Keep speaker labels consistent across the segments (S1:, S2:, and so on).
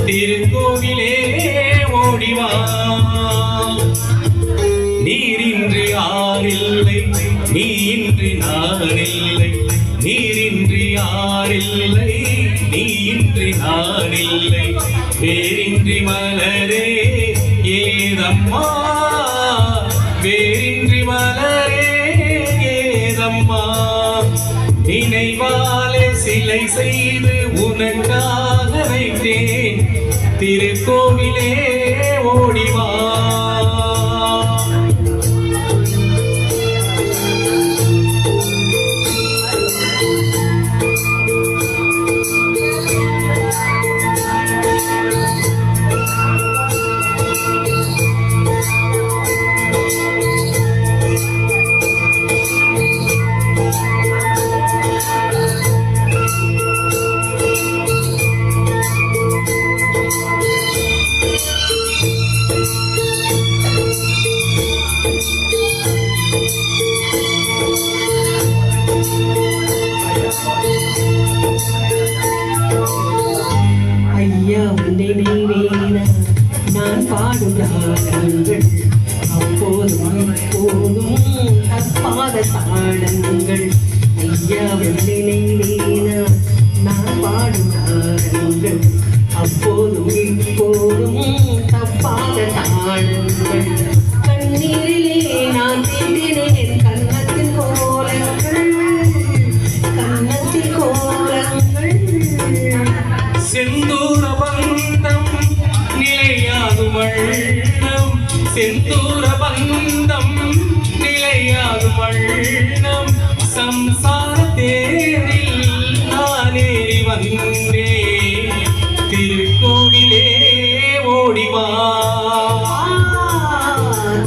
S1: திருக்கோவிலே ஓடிவா. நீரின்றி ஆறில்லை, நீ இன்றி நானில்லை. நீரின்றி ஆறில்லை, நீ இன்றி நானில்லை. வேரின்றி மலரே ஏதம்மா, வேரின்றி மலரே ஏதம்மா. நினைவாலே சிலை செய்து உனக்காக வைத்தேன். திருக்கோவிலே ஓடிவா. நான் பாடும் ராகங்கள் அப்போதும் இப்போதும் தப்பாத தாளங்கள். ஐயாவின் நினைவேனா நான் பாடும் ராகங்கள் அப்போதும் இப்போதும் தப்பாத தாளங்கள். கண்ணீரிலே நான் தேடினேன் கன்னத்தின் கோலங்கள், கன்னத்தின் கோலங்கள். செந்தூர பந்தம் நிலையாது வண்ணம், செந்தூர பந்தம் நிலையாது வண்ணம். சம்சார தேரில் நானேறி வந்தேன். திருக்கோவிலே ஓடிவா,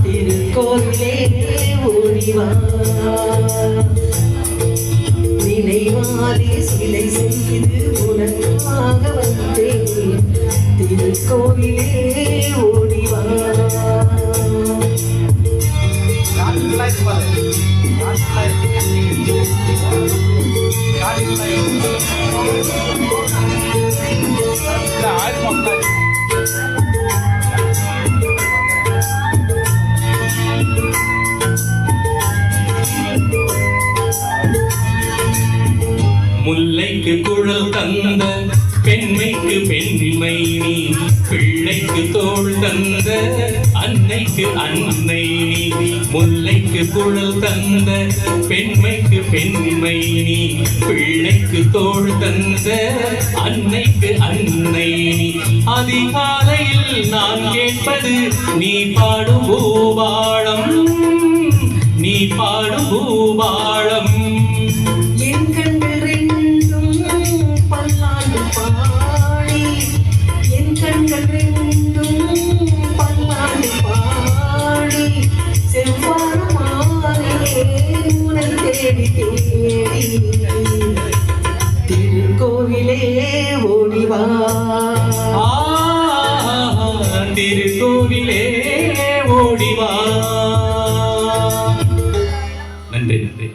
S1: திருக்கோவிலே ஓடிவா. நினைவாலே சிலை செய்து உனக்காக வந்தேன். திருக்கோவிலே ஓடிவா. முல்லைக்கு குழல் தந்த பெண்மைக்கு பெண்மை நீ, பிள்ளைக்கு தோள் தந்த அன்னைக்கு அன்னை நீ. முல்லைக்கு குழல் தந்த பெண்மைக்கு பெண்மை நீ, பிள்ளைக்கு தோள் தந்த அன்னைக்கு அன்னை நீ. அதிகாலையில் நான் கேட்பது நீ பாடும் பூபாளம், நீ பாடும் பூபாளம். என் கண்கள் ரெண்டும் பல்லாண்டு பாடி, என் கண்கள் ரெண்டும் பல்லாண்டு பாடி. செவ்வாரமானே உனை தேடி தேடி திருக்கோவிலே ஓடிவா. திருக்கோவிலே ஓடிவா. நன்றி நன்றி.